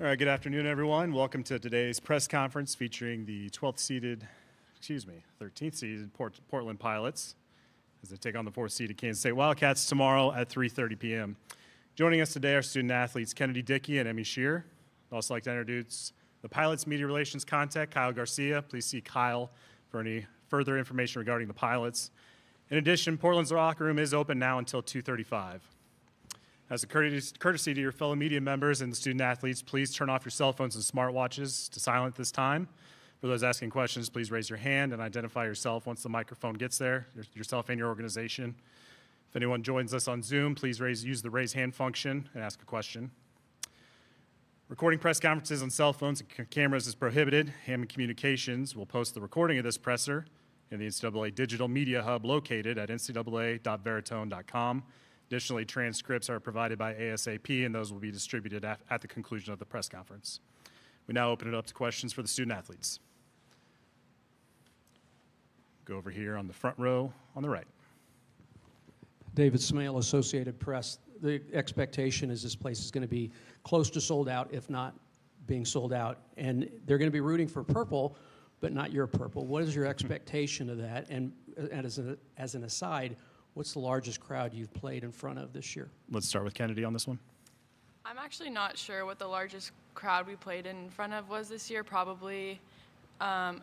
All right, good afternoon, everyone. Welcome to today's press conference featuring the 13th seeded Portland Pilots as they take on the 4th seeded Kansas State Wildcats tomorrow at 3:30 p.m. Joining us today are student athletes Kennedy Dickey and Emmy Shear. I'd also like to introduce the Pilots Media Relations contact, Kyle Garcia. Please see Kyle for any further information regarding the Pilots. In addition, Portland's locker room is open now until 2:35. As a courtesy to your fellow media members and the student athletes, please turn off your cell phones and smartwatches to silent this time. For those asking questions, please raise your hand and identify yourself once the microphone gets there, yourself and your organization. If anyone joins us on Zoom, please use the raise hand function and ask a question. Recording press conferences on cell phones and cameras is prohibited. Hammond Communications will post the recording of this presser in the NCAA Digital Media Hub located at ncaa.veritone.com. Additionally, transcripts are provided by ASAP, and those will be distributed at the conclusion of the press conference. We now open it up to questions for the student athletes. Go over here on the front row on the right. David Smale, Associated Press. The expectation is this place is going to be close to sold out, if not being sold out. And they're going to be rooting for purple, but not your purple. What is your expectation of that? And as an aside, what's the largest crowd you've played in front of this year? Let's start with Kennedy on this one. I'm actually not sure what the largest crowd we played in front of was this year. Probably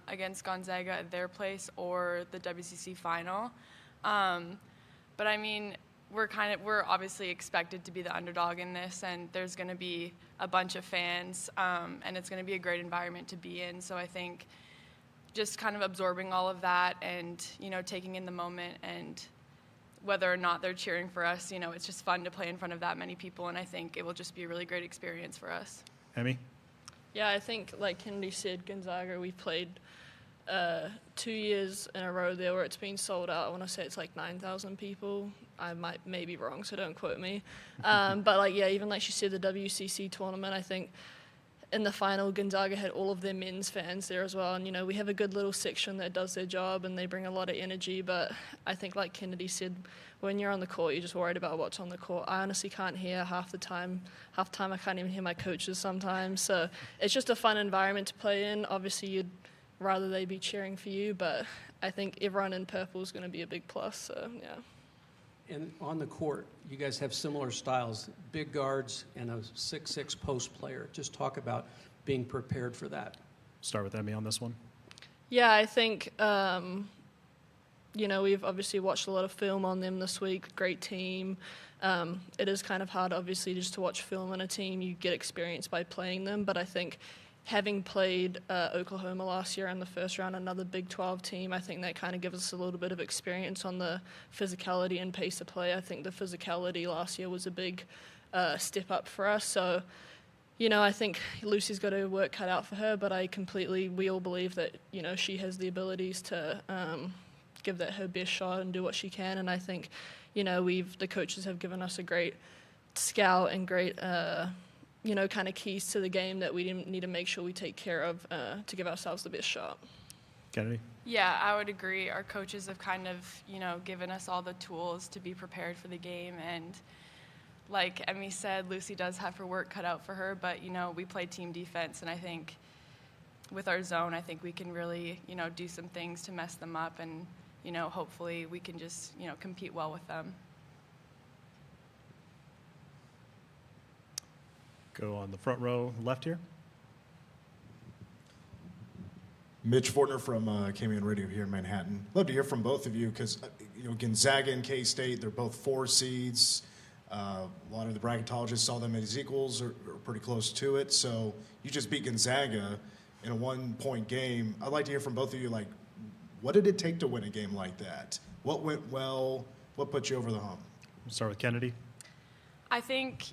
against Gonzaga at their place or the WCC final. But I mean, we're obviously expected to be the underdog in this, and there's going to be a bunch of fans, and it's going to be a great environment to be in. So I think just kind of absorbing all of that and, taking in the moment, and whether or not they're cheering for us, it's just fun to play in front of that many people, and I think it will just be a really great experience for us. Emmy? Yeah, I think, like Kennedy said, Gonzaga, we've played 2 years in a row there where it's been sold out. I want to say it's like 9,000 people. I may be wrong, so don't quote me. But, even like she said, the WCC tournament, I think in the final, Gonzaga had all of their men's fans there as well. And, we have a good little section that does their job and they bring a lot of energy. But I think, like Kennedy said, when you're on the court, you're just worried about what's on the court. I honestly can't hear half the time. Half the time I can't even hear my coaches sometimes. So it's just a fun environment to play in. Obviously, you'd rather they be cheering for you. But I think everyone in purple is going to be a big plus. So, yeah. And on the court, you guys have similar styles, big guards and a 6'6" post player. Just talk about being prepared for that. Start with Emmy on this one. Yeah, I think, we've obviously watched a lot of film on them this week. Great team. It is kind of hard, obviously, just to watch film on a team. You get experience by playing them, but I think having played Oklahoma last year in the first round, another Big 12 team, I think that kind of gives us a little bit of experience on the physicality and pace of play. I think the physicality last year was a big step up for us. So, I think Lucy's got her work cut out for her, but we all believe that, she has the abilities to give that her best shot and do what she can. And I think, the coaches have given us a great scout and great kind of keys to the game that we need to make sure we take care of to give ourselves the best shot. Kennedy? Yeah, I would agree. Our coaches have kind of, given us all the tools to be prepared for the game. And like Emmy said, Lucy does have her work cut out for her, but, we play team defense. And I think with our zone, I think we can really, do some things to mess them up. And, hopefully we can just, compete well with them. Go on the front row left here. Mitch Fortner from KMN Radio here in Manhattan. Love to hear from both of you because, Gonzaga and K-State, they're both 4 seeds. A lot of the bracketologists saw them as equals or pretty close to it. So you just beat Gonzaga in a 1-point game. I'd like to hear from both of you, what did it take to win a game like that? What went well? What put you over the hump? We'll start with Kennedy. I think,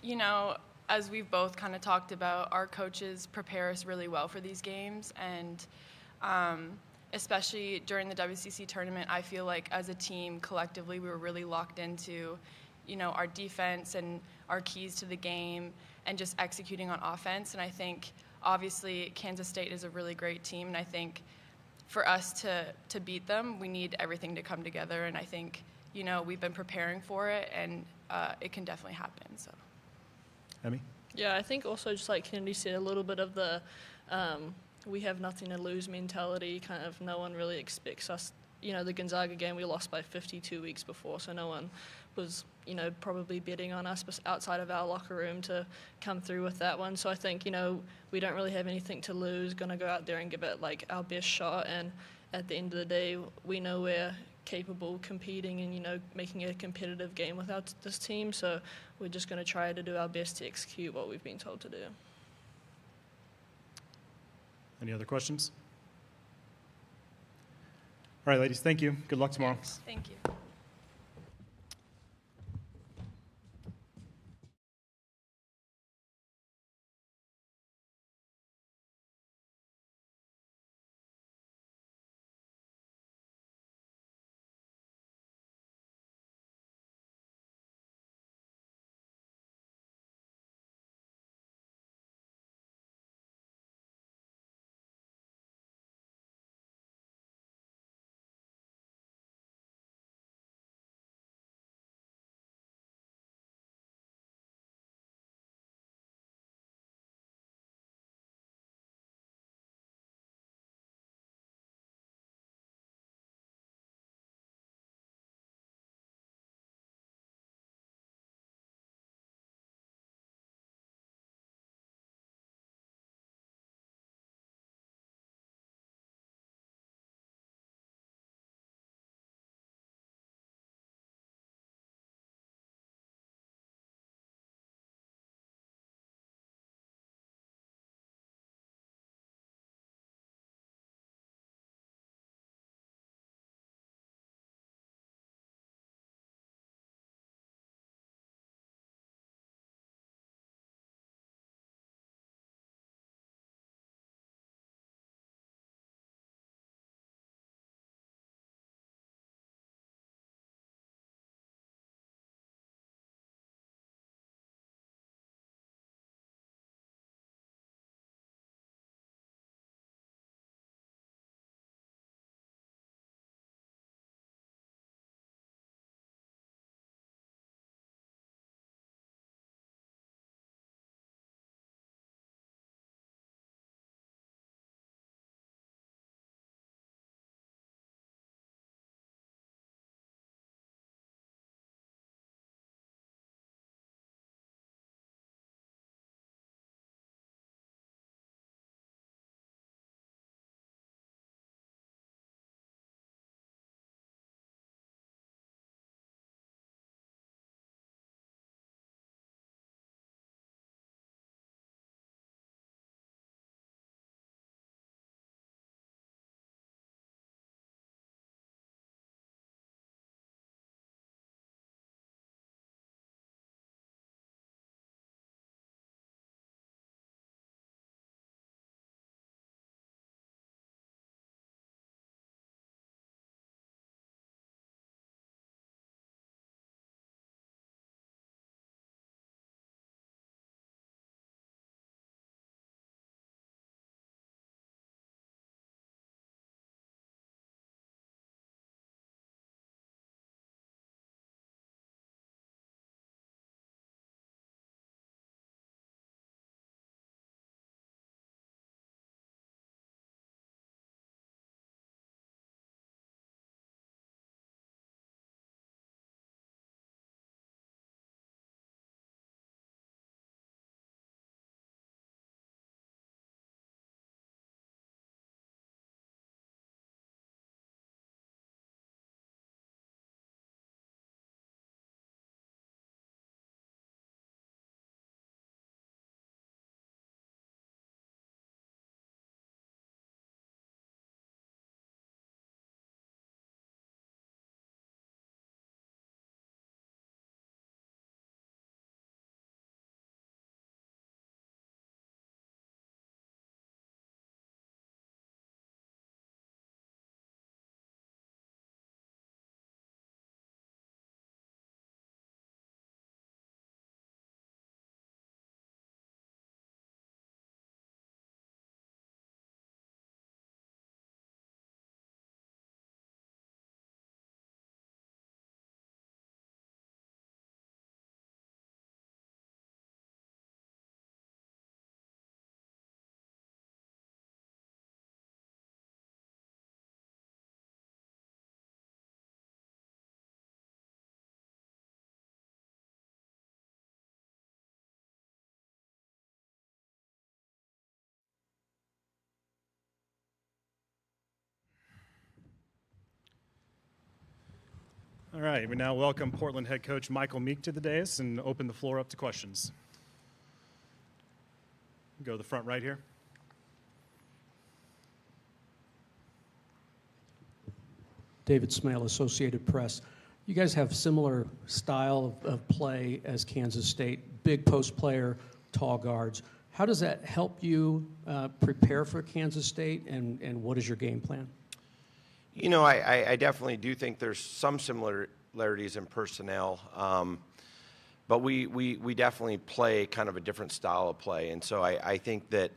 as we've both kind of talked about, our coaches prepare us really well for these games. And especially during the WCC tournament, I feel like as a team, collectively, we were really locked into, our defense and our keys to the game and just executing on offense. And I think, obviously, Kansas State is a really great team. And I think for us to beat them, we need everything to come together. And I think, we've been preparing for it, and it can definitely happen. So. Emmy? Yeah, I think also just like Kennedy said, a little bit of the we have nothing to lose mentality. Kind of no one really expects us. You know, the Gonzaga game we lost by 50 weeks before, so no one was, you know, probably betting on us outside of our locker room to come through with that one. So I think, you know, we don't really have anything to lose. Going to go out there and give it like our best shot. And at the end of the day, we know we're capable of competing and, you know, making a competitive game without this team. So we're just going to try to do our best to execute what we've been told to do. Any other questions? All right, ladies, thank you. Good luck tomorrow. Thank you. All right, we now welcome Portland head coach Michael Meek to the dais and open the floor up to questions. Go to the front right here. David Smale, Associated Press. You guys have similar style of play as Kansas State, big post player, tall guards. How does that help you prepare for Kansas State, and what is your game plan? You know, I definitely do think there's some similarities in personnel, but we definitely play kind of a different style of play, and so I think that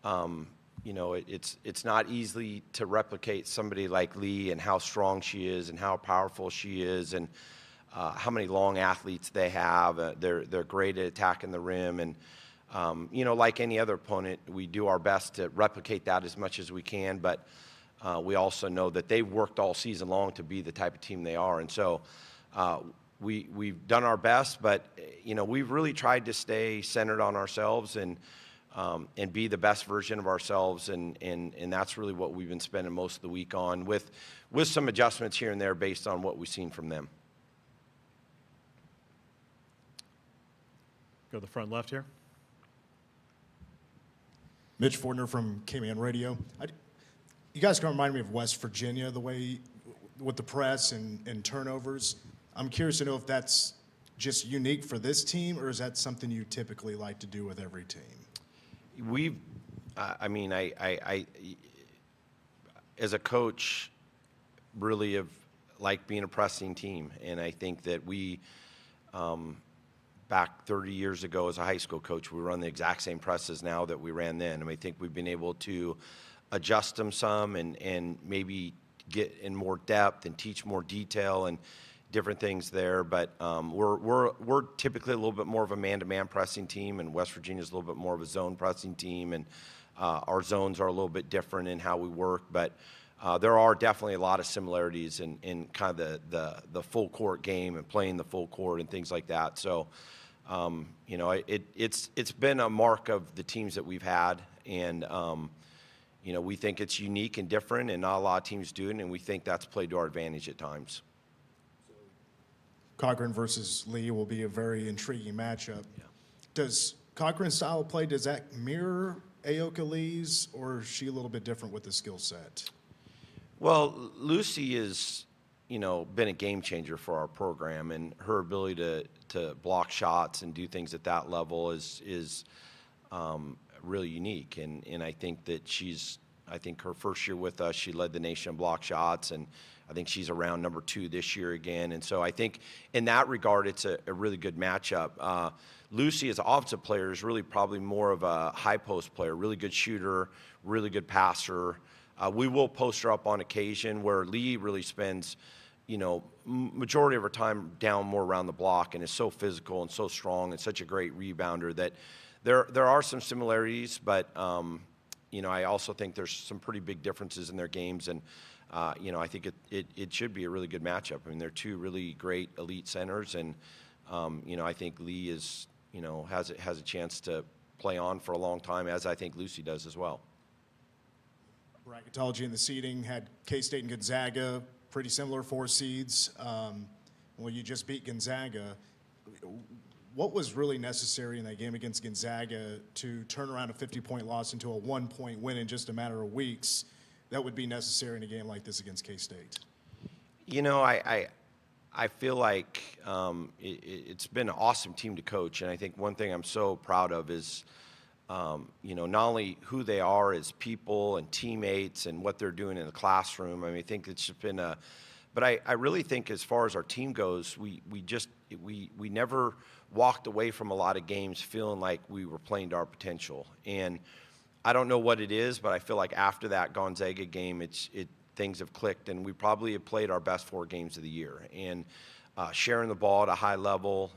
you know, it's not easy to replicate somebody like Lee and how strong she is and how powerful she is and how many long athletes they have. They're great at attacking the rim, and you know, like any other opponent, we do our best to replicate that as much as we can. But we also know that they've worked all season long to be the type of team they are, and so we've done our best. But you know, we've really tried to stay centered on ourselves and be the best version of ourselves, and that's really what we've been spending most of the week on, with some adjustments here and there based on what we've seen from them. Go to the front left here. Mitch Fortner from KMAN Radio. You guys can remind me of West Virginia, the way with the press and turnovers. I'm curious to know if that's just unique for this team, or is that something you typically like to do with every team? I mean, I as a coach, really have liked being a pressing team, and I think that we, back 30 years ago as a high school coach, we run the exact same presses now that we ran then, and I think we've been able to adjust them some and maybe get in more depth and teach more detail and different things there, but we're typically a little bit more of a man-to-man pressing team, and West Virginia's a little bit more of a zone pressing team, and our zones are a little bit different in how we work, but there are definitely a lot of similarities in kind of the full court game and playing the full court and things like that. So you know, it's been a mark of the teams that we've had, and you know, we think it's unique and different, and not a lot of teams do it, and we think that's played to our advantage at times. Cochran versus Lee will be a very intriguing matchup. Yeah. Does Cochran's style of play, does that mirror Aoka Lee's, or is she a little bit different with the skill set? Well, Lucy is, you know, been a game changer for our program, and her ability to block shots and do things at that level is really unique. And I think that I think her first year with us, she led the nation in block shots, and I think she's around number 2 this year again. And so I think in that regard, it's a really good matchup. Lucy, as an offensive player, is really probably more of a high post player, really good shooter, really good passer. We will post her up on occasion, where Lee really spends, you know, majority of her time down more around the block, and is so physical and so strong and such a great rebounder that there are some similarities, but you know, I also think there's some pretty big differences in their games, and you know, I think it should be a really good matchup. I mean, they're two really great elite centers, and you know, I think Lee is, you know, has a chance to play on for a long time, as I think Lucy does as well. Bracketology in the seeding had K-State and Gonzaga, pretty similar 4 seeds. Well, you just beat Gonzaga. What was really necessary in that game against Gonzaga to turn around a 50-point loss into a 1-point win in just a matter of weeks that would be necessary in a game like this against K-State? You know, I feel like it's been an awesome team to coach, and I think one thing I'm so proud of is, you know, not only who they are as people and teammates and what they're doing in the classroom. I mean, I think it's just been but I really think as far as our team goes, we never walked away from a lot of games feeling like we were playing to our potential. And I don't know what it is, but I feel like after that Gonzaga game, things have clicked, and we probably have played our best 4 games of the year. And sharing the ball at a high level,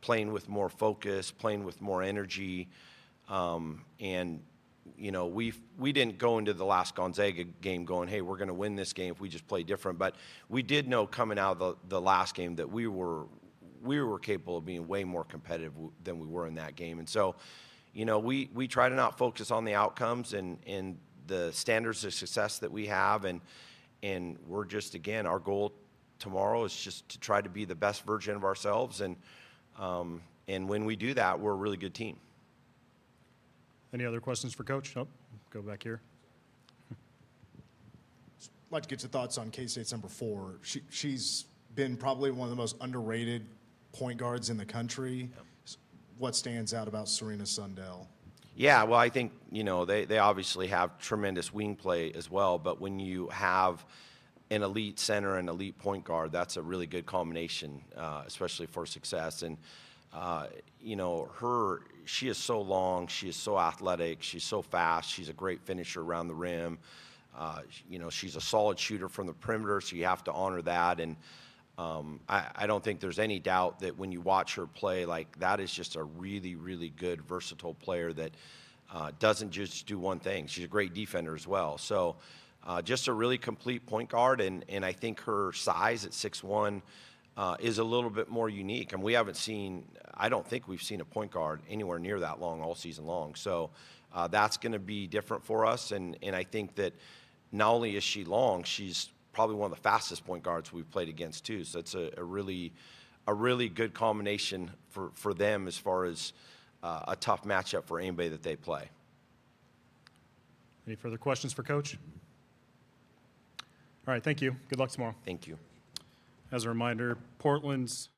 playing with more focus, playing with more energy, and you know, we didn't go into the last Gonzaga game going, hey, we're going to win this game if we just play different. But we did know coming out of the last game that we were capable of being way more competitive than we were in that game. And so, you know, we try to not focus on the outcomes and the standards of success that we have, and we're just, again, our goal tomorrow is just to try to be the best version of ourselves, and when we do that, we're a really good team. Any other questions for Coach? Nope. Go back here. I'd like to get your thoughts on K-State's number 4. She's been probably one of the most underrated point guards in the country. Yep. What stands out about Serena Sundell? Yeah, well, I think, they obviously have tremendous wing play as well, but when you have an elite center and elite point guard, that's a really good combination, especially for success. And, she is so long, she is so athletic, she's so fast, she's a great finisher around the rim. She's a solid shooter from the perimeter, so you have to honor that. And I don't think there's any doubt that when you watch her play, like, that is just a really, really good, versatile player that doesn't just do one thing. She's a great defender as well. So just a really complete point guard, and I think her size at 6'1" is a little bit more unique. And I don't think we've seen a point guard anywhere near that long all season long. So that's going to be different for us, and I think that not only is she long, she's probably one of the fastest point guards we've played against too. So it's a really good combination for them as far as a tough matchup for anybody that they play. Any further questions for Coach? All right, thank you. Good luck tomorrow. Thank you. As a reminder, Portland's